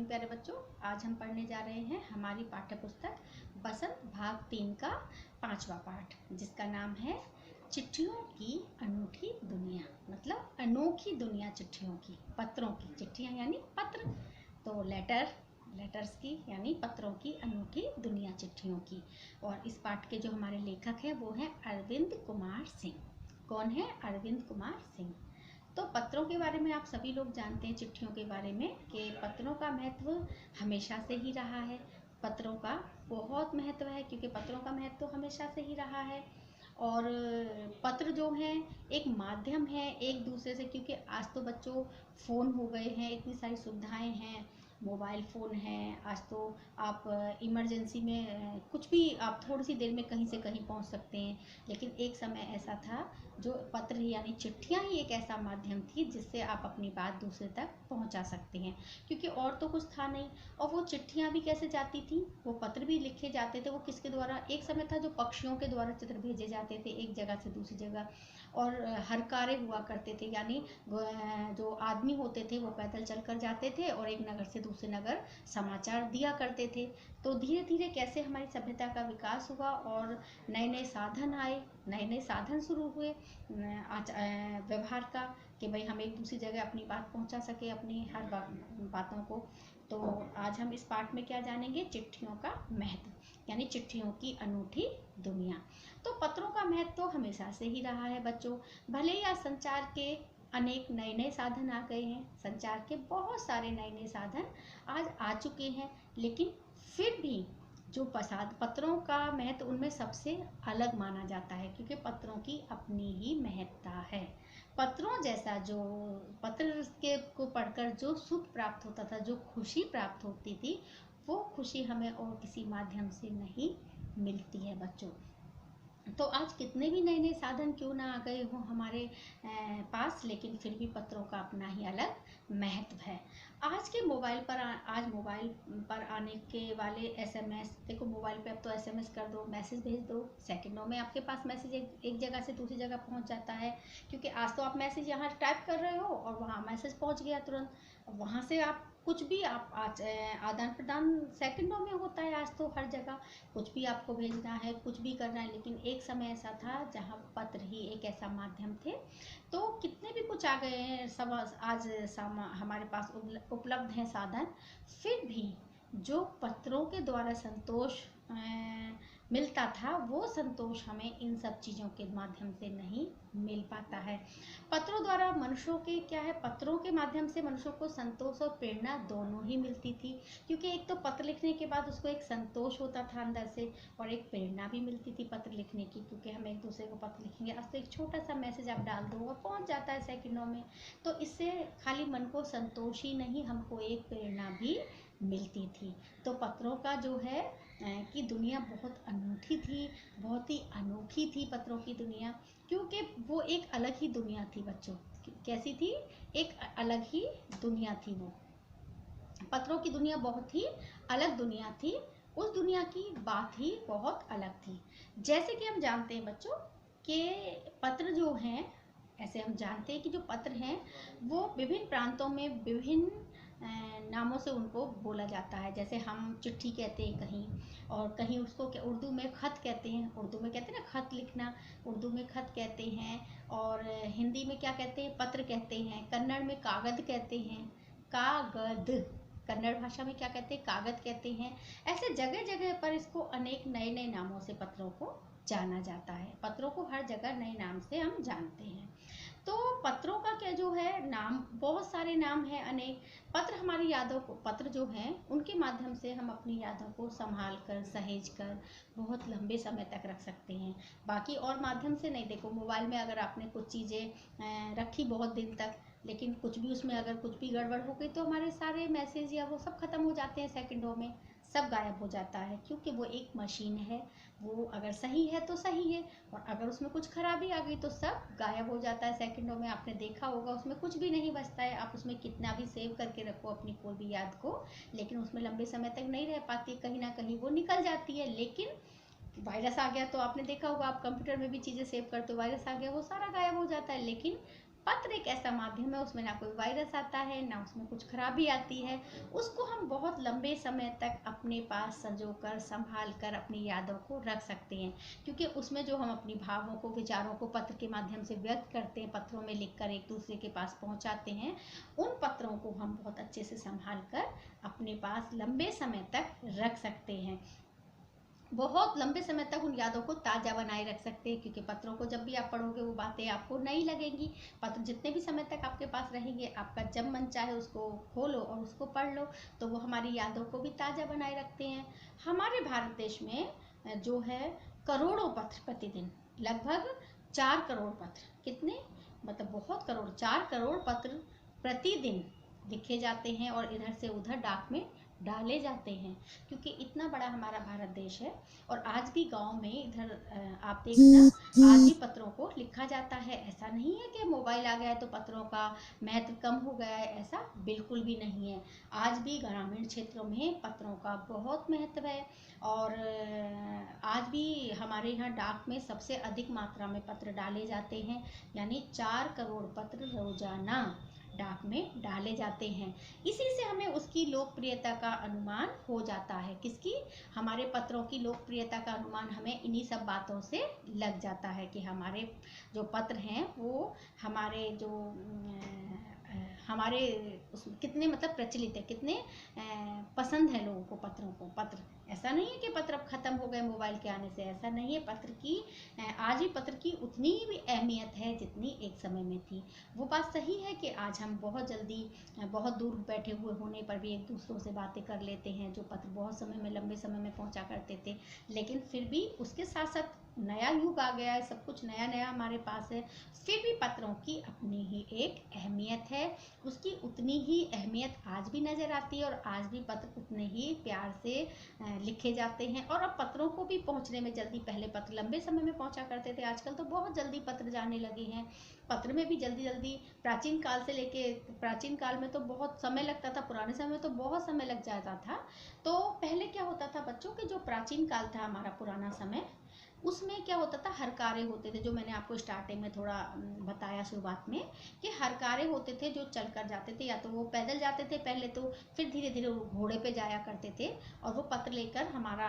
Morning प्यारे बच्चों। आज हम पढ़ने जा रहे हैं हमारी पाठ्य पुस्तक बसंत भाग 3 का 5वां पाठ, जिसका नाम है चिट्ठियों की अनूठी दुनिया। मतलब अनोखी दुनिया चिट्ठियों की, पत्रों की। चिट्ठियाँ यानी पत्र, तो लेटर्स की यानी पत्रों की अनूठी दुनिया चिट्ठियों की। और इस पाठ के जो हमारे लेखक हैं वो हैं अरविंद कुमार सिंह। कौन है? अरविंद कुमार सिंह। तो पत्रों के बारे में आप सभी लोग जानते हैं, चिट्ठियों के बारे में, कि पत्रों का महत्व हमेशा से ही रहा है। पत्रों का बहुत महत्व है क्योंकि पत्रों का महत्व तो हमेशा से ही रहा है। और पत्र जो हैं एक माध्यम है एक दूसरे से, क्योंकि आज तो बच्चों फ़ोन हो गए हैं, इतनी सारी सुविधाएं हैं, मोबाइल फ़ोन है। आज तो आप इमरजेंसी में कुछ भी आप थोड़ी सी देर में कहीं से कहीं पहुंच सकते हैं। लेकिन एक समय ऐसा था जो पत्र यानी चिट्ठियां ही एक ऐसा माध्यम थी जिससे आप अपनी बात दूसरे तक पहुंचा सकते हैं, क्योंकि और तो कुछ था नहीं। और वो चिट्ठियां भी कैसे जाती थी, वो पत्र भी लिखे जाते थे। वो किसके द्वारा? एक समय था जो पक्षियों के द्वारा चित्र भेजे जाते थे एक जगह से दूसरी जगह। और हर कार्य हुआ करते थे, यानी जो आदमी होते थे वो पैदल चल कर जाते थे और एक नगर से दूसरे नगर समाचार दिया करते थे। तो धीरे धीरे कैसे हमारी सभ्यता का विकास हुआ और नए नए साधन आए, नए नए साधन शुरू हुए व्यवहार का, कि भाई हम एक दूसरी जगह अपनी बात पहुंचा सके, अपनी हर बातों को। तो आज हम इस पाठ में क्या जानेंगे? चिट्ठियों का महत्व, यानी चिट्ठियों की अनूठी दुनिया। तो पत्रों का महत्व तो हमेशा से ही रहा है बच्चों। भले ही आज संचार के अनेक नए नए साधन आ गए हैं, संचार के बहुत सारे नए नए साधन आज आ चुके हैं, लेकिन फिर भी जो पत्रों का महत्व उनमें सबसे अलग माना जाता है, क्योंकि पत्रों की अपनी ही महत्ता है। पत्रों जैसा जो पत्र के को पढ़कर जो सुख प्राप्त होता था, जो खुशी प्राप्त होती थी, वो खुशी हमें और किसी माध्यम से नहीं मिलती है बच्चों। तो आज कितने भी नए नए साधन क्यों ना आ गए हों हमारे पास, लेकिन फिर भी पत्रों का अपना ही अलग महत्व है। आज के मोबाइल पर आने के वाले एसएमएस, देखो मोबाइल पे अब तो एसएमएस कर दो, मैसेज भेज दो, सेकंडों में आपके पास मैसेज एक जगह से दूसरी जगह पहुंच जाता है। क्योंकि आज तो आप मैसेज यहाँ टाइप कर रहे हो और वहाँ मैसेज पहुँच गया तुरंत। वहाँ से आप कुछ भी आप आदान प्रदान सेकंडों में होता है। आज तो हर जगह कुछ भी आपको भेजना है, कुछ भी करना है। लेकिन एक समय ऐसा था जहाँ पत्र ही एक ऐसा माध्यम थे। तो कितने भी कुछ आ गए हैं, सब आज हमारे पास उपलब्ध हैं साधन, फिर भी जो पत्रों के द्वारा संतोष मिलता था, वो संतोष हमें इन सब चीज़ों के माध्यम से नहीं मिल पाता है। पत्रों द्वारा मनुष्यों के क्या है, पत्रों के माध्यम से मनुष्यों को संतोष और प्रेरणा दोनों ही मिलती थी। क्योंकि एक तो पत्र लिखने के बाद उसको एक संतोष होता था अंदर से, और एक प्रेरणा भी मिलती थी पत्र लिखने की, क्योंकि हम एक दूसरे को पत्र लिखेंगे। आज तो एक छोटा सा मैसेज आप डाल दो और पहुंच जाता है सेकंडों में। तो इससे खाली मन को संतोष ही नहीं, हमको एक प्रेरणा भी मिलती थी। तो पत्रों का जो है कि दुनिया बहुत अनूठी थी, बहुत ही अनोखी थी पत्रों की दुनिया, क्योंकि वो एक अलग ही दुनिया थी बच्चों। कैसी थी? एक अलग ही दुनिया थी वो। पत्रों की दुनिया बहुत ही अलग दुनिया थी। उस दुनिया की बात ही बहुत अलग थी। जैसे कि हम जानते हैं बच्चों कि पत्र जो हैं, ऐसे हम जानते हैं कि जो पत्र हैं वो विभिन्न प्रांतों में विभिन्न नामों से उनको बोला जाता है। जैसे हम चिट्ठी कहते हैं कहीं, और कहीं उसको उर्दू में खत कहते हैं। उर्दू में कहते हैं ना खत लिखना, उर्दू में खत कहते हैं। और हिंदी में क्या कहते हैं? पत्र कहते हैं। कन्नड़ में कागद कहते हैं, कागद। कन्नड़ भाषा में क्या कहते हैं? कागज कहते हैं। ऐसे जगह जगह पर इसको अनेक नए नए नामों से पत्रों को जाना जाता है। पत्रों को हर जगह नए नाम से हम जानते हैं। तो पत्रों का क्या जो है नाम, बहुत सारे नाम हैं अनेक। पत्र हमारी यादों को, पत्र जो हैं उनके माध्यम से हम अपनी यादों को संभाल कर, सहेज कर बहुत लंबे समय तक रख सकते हैं। बाकी और माध्यम से नहीं। देखो मोबाइल में अगर आपने कुछ चीज़ें रखी बहुत दिन तक, लेकिन कुछ भी उसमें अगर कुछ भी गड़बड़ हो गई, तो हमारे सारे मैसेज या वो सब खत्म हो जाते हैं सेकंडों में, सब गायब हो जाता है। क्योंकि वो एक मशीन है, वो अगर सही है तो सही है, और अगर उसमें कुछ खराबी आ गई तो सब गायब हो जाता है सेकंडों में। आपने देखा होगा उसमें कुछ भी नहीं बचता है। आप उसमें कितना भी सेव करके रखो अपनी कोई भी याद को, लेकिन उसमें लंबे समय तक नहीं रह पाती, कहीं ना कहीं वो निकल जाती है। लेकिन वायरस आ गया तो आपने देखा होगा, आप कंप्यूटर में भी चीज़ें सेव करते हो, वायरस आ गया वो सारा गायब हो जाता है। लेकिन पत्र एक ऐसा माध्यम है, उसमें ना कोई वायरस आता है, ना उसमें कुछ खराबी आती है। उसको हम बहुत लंबे समय तक अपने पास संजोकर संभाल कर अपनी यादों को रख सकते हैं, क्योंकि उसमें जो हम अपनी भावों को, विचारों को पत्र के माध्यम से व्यक्त करते हैं, पत्रों में लिखकर एक दूसरे के पास पहुंचाते हैं, उन पत्रों को हम बहुत अच्छे से संभाल कर अपने पास लंबे समय तक रख सकते हैं। बहुत लंबे समय तक उन यादों को ताज़ा बनाए रख सकते हैं, क्योंकि पत्रों को जब भी आप पढ़ोगे वो बातें आपको नहीं लगेंगी। पत्र जितने भी समय तक आपके पास रहेंगे, आपका जब मन चाहे उसको खोलो और उसको पढ़ लो, तो वो हमारी यादों को भी ताज़ा बनाए रखते हैं। हमारे भारत देश में जो है करोड़ों पत्र प्रतिदिन, लगभग 4 करोड़ पत्र, कितने मतलब बहुत करोड़, 4 करोड़ पत्र प्रतिदिन लिखे जाते हैं और इधर से उधर डाक में डाले जाते हैं, क्योंकि इतना बड़ा हमारा भारत देश है। और आज भी गांव में इधर आप देखना, आज भी पत्रों को लिखा जाता है। ऐसा नहीं है कि मोबाइल आ गया है तो पत्रों का महत्व कम हो गया है, ऐसा बिल्कुल भी नहीं है। आज भी ग्रामीण क्षेत्रों में पत्रों का बहुत महत्व है। और आज भी हमारे यहाँ डाक में सबसे अधिक मात्रा में पत्र डाले जाते हैं, यानी 4 करोड़ पत्र रोजाना डाक में डाले जाते हैं। इसी से हमें उसकी लोकप्रियता का अनुमान हो जाता है। किसकी? हमारे पत्रों की लोकप्रियता का अनुमान हमें इन्हीं सब बातों से लग जाता है कि हमारे जो पत्र हैं वो हमारे जो हमारे कितने मतलब प्रचलित है, कितने पसंद है लोगों को पत्रों को। पत्र ऐसा नहीं है कि पत्र अब खत्म हो गए मोबाइल के आने से, ऐसा नहीं है। पत्र की आज भी पत्र की उतनी भी अहमियत है जितनी एक समय में थी। वो बात सही है कि आज हम बहुत जल्दी बहुत दूर बैठे हुए होने पर भी एक दूसरों से बातें कर लेते हैं, जो पत्र बहुत समय में, लंबे समय में पहुंचा करते थे। लेकिन फिर भी उसके साथ साथ नया युग आ गया है, सब कुछ नया नया हमारे पास है, फिर भी पत्रों की अपनी ही एक अहमियत है। उसकी उतनी ही अहमियत आज भी नज़र आती है, और आज भी पत्र उतने ही प्यार से लिखे जाते हैं। और अब पत्रों को भी पहुंचने में जल्दी, पहले पत्र लंबे समय में पहुंचा करते थे, आजकल तो बहुत जल्दी पत्र जाने लगे हैं। पत्र में भी जल्दी जल्दी, प्राचीन काल से लेके, प्राचीन काल में तो बहुत समय लगता था, पुराने समय में तो बहुत समय लग जाता था। तो पहले क्या होता था बच्चों के, जो प्राचीन काल था हमारा पुराना समय, उसमें क्या होता था, हरकारे होते थे, जो मैंने आपको स्टार्टिंग में थोड़ा बताया शुरुआत में, कि हरकारे होते थे जो चल कर जाते थे, या तो वो पैदल जाते थे पहले तो, फिर धीरे धीरे वो घोड़े पे जाया करते थे, और वो पत्र लेकर, हमारा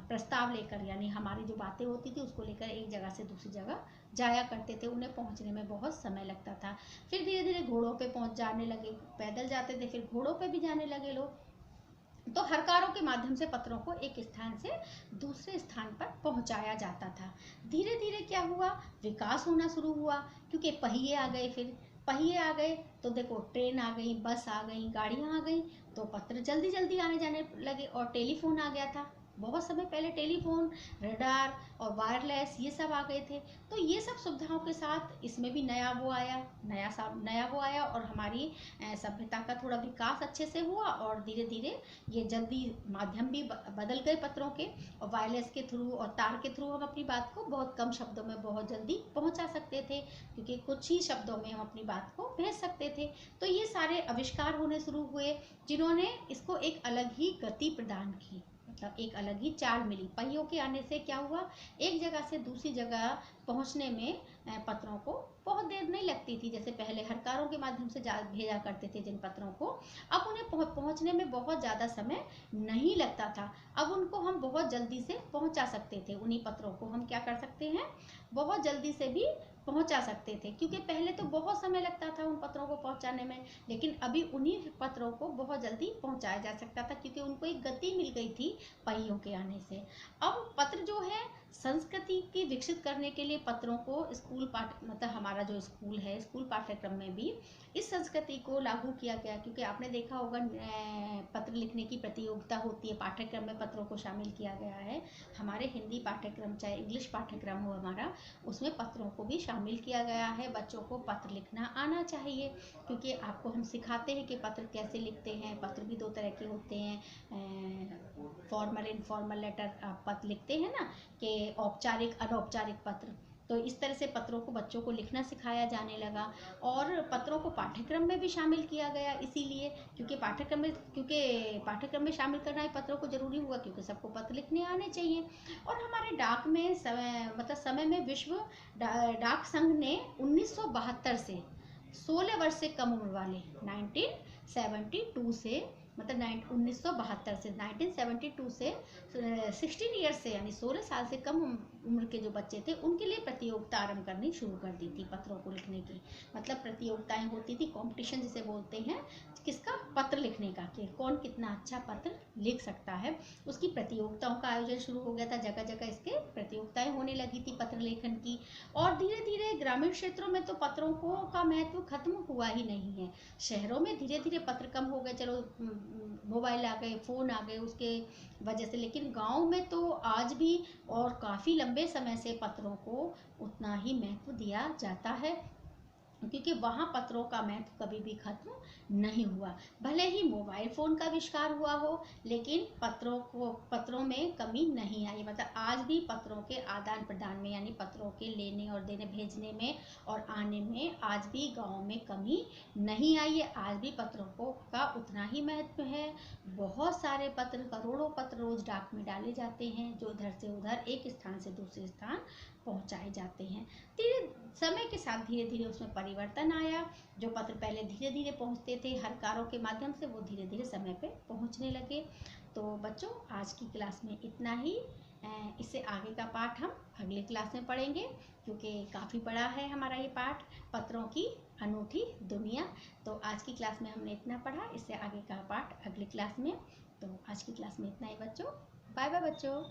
प्रस्ताव लेकर, यानी हमारी जो बातें होती थी उसको लेकर एक जगह से दूसरी जगह जाया करते थे। उन्हें पहुंचने में बहुत समय लगता था। फिर धीरे धीरे घोड़ों पे पहुंच जाने लगे, पैदल जाते थे, फिर घोड़ों पे भी जाने लगे लोग। तो हरकारों के माध्यम से पत्रों को एक स्थान से दूसरे स्थान पर पहुंचाया जाता था। धीरे धीरे क्या हुआ, विकास होना शुरू हुआ, क्योंकि पहिए आ गए। फिर पहिए आ गए तो देखो, ट्रेन आ गई, बस आ गई, गाड़ियां आ गई, तो पत्र जल्दी जल्दी आने जाने लगे। और टेलीफोन आ गया था, बहुत समय पहले टेलीफोन, रडार और वायरलेस, ये सब आ गए थे। तो ये सब सुविधाओं के साथ इसमें भी नया वो आया, नया वो आया, और हमारी सभ्यता का थोड़ा विकास अच्छे से हुआ। और धीरे धीरे ये जल्दी माध्यम भी बदल गए पत्रों के, और वायरलेस के थ्रू और तार के थ्रू हम अपनी बात को बहुत कम शब्दों में बहुत जल्दी पहुंचा सकते थे, क्योंकि कुछ ही शब्दों में हम अपनी बात को भेज सकते थे। तो ये सारे आविष्कार होने शुरू हुए, जिन्होंने इसको एक अलग ही गति प्रदान की, मतलब एक अलग ही चाल मिली। पहियों के आने से क्या हुआ, एक जगह से दूसरी जगह पहुंचने में पत्रों को बहुत देर नहीं लगती थी। जैसे पहले हरकारों के माध्यम से भेजा करते थे जिन पत्रों को, अब उन्हें पहुंचने में बहुत ज़्यादा समय नहीं लगता था। अब उनको हम बहुत जल्दी से पहुंचा सकते थे। उन्हीं पत्रों को हम क्या कर सकते हैं, बहुत जल्दी से भी पहुंचा सकते थे, क्योंकि पहले तो बहुत समय लगता था उन पत्रों को पहुंचाने में, लेकिन अभी उन्हीं पत्रों को बहुत जल्दी पहुंचाया जा सकता था, क्योंकि उनको एक गति मिल गई थी पहियों के आने से। अब पत्र जो है, संस्कृति की विकसित करने के लिए पत्रों को स्कूल मतलब हमारा जो स्कूल है, स्कूल पाठ्यक्रम में भी इस संस्कृति को लागू किया गया। क्योंकि आपने देखा होगा, पत्र लिखने की प्रतियोगिता होती है, पाठ्यक्रम में पत्रों को शामिल किया गया है। हमारे हिंदी पाठ्यक्रम, चाहे इंग्लिश पाठ्यक्रम हो हमारा, उसमें पत्रों को भी शामिल किया गया है। बच्चों को पत्र लिखना आना चाहिए, क्योंकि आपको हम सिखाते हैं कि पत्र कैसे लिखते हैं। पत्र भी 2 तरह के होते हैं, फॉर्मल, इनफॉर्मल लेटर पत्र लिखते हैं ना, कि औपचारिक, अनौपचारिक पत्र। तो इस तरह से पत्रों को बच्चों को लिखना सिखाया जाने लगा, और पत्रों को पाठ्यक्रम में भी शामिल किया गया, इसीलिए क्योंकि पाठ्यक्रम में शामिल करना ही पत्रों को जरूरी हुआ, क्योंकि सबको पत्र लिखने आने चाहिए। और हमारे डाक में समय में विश्व डाक संघ ने 1972 से 16 वर्ष से कम उम्र वाले 1972 से मतलब 1972 से 1972 से 16 ईयर्स से यानी 16 साल से कम उम्र के जो बच्चे थे उनके लिए प्रतियोगिता आरंभ करनी शुरू कर दी थी पत्रों को लिखने की। मतलब प्रतियोगिताएं होती थी, कंपटीशन जिसे बोलते हैं, किसका, पत्र लिखने का, कि कौन कितना अच्छा पत्र लिख सकता है। उसकी प्रतियोगिताओं का आयोजन शुरू हो गया था, जगह जगह इसके प्रतियोगिताएं होने लगी थी पत्र लेखन की। और धीरे धीरे ग्रामीण क्षेत्रों में तो पत्रों को का महत्व खत्म हुआ ही नहीं है। शहरों में धीरे धीरे पत्र कम हो गए, चलो मोबाइल आ गए, फ़ोन आ गए उसके वजह से, लेकिन गांव में तो आज भी और काफ़ी लंबे समय से पत्रों को उतना ही महत्व दिया जाता है, क्योंकि वहाँ पत्रों का महत्व कभी भी खत्म नहीं हुआ। भले ही मोबाइल फ़ोन का आविष्कार हुआ हो, लेकिन पत्रों में कमी नहीं आई। मतलब आज भी पत्रों के आदान प्रदान में, यानी पत्रों के लेने और देने, भेजने में और आने में आज भी गाँव में कमी नहीं आई है। आज भी पत्रों का उतना ही महत्व है। बहुत सारे पत्र, करोड़ों पत्र रोज डाक में डाले जाते हैं, जो इधर से उधर एक स्थान से दूसरे स्थान पहुंचाए जाते हैं। समय के साथ धीरे धीरे उसमें परिवर्तन आया। जो पत्र पहले धीरे धीरे पहुंचते थे हरकारों के माध्यम से, वो धीरे धीरे समय पे पहुंचने लगे। तो बच्चों, आज की क्लास में इतना ही। इससे आगे का पाठ हम अगली क्लास में पढ़ेंगे, क्योंकि काफ़ी बड़ा है हमारा ये पाठ, पत्रों की अनूठी दुनिया। तो आज की क्लास में हमने इतना पढ़ा, इससे आगे का पाठ अगली क्लास में। तो आज की क्लास में इतना ही बच्चों। बाय बाय बच्चों।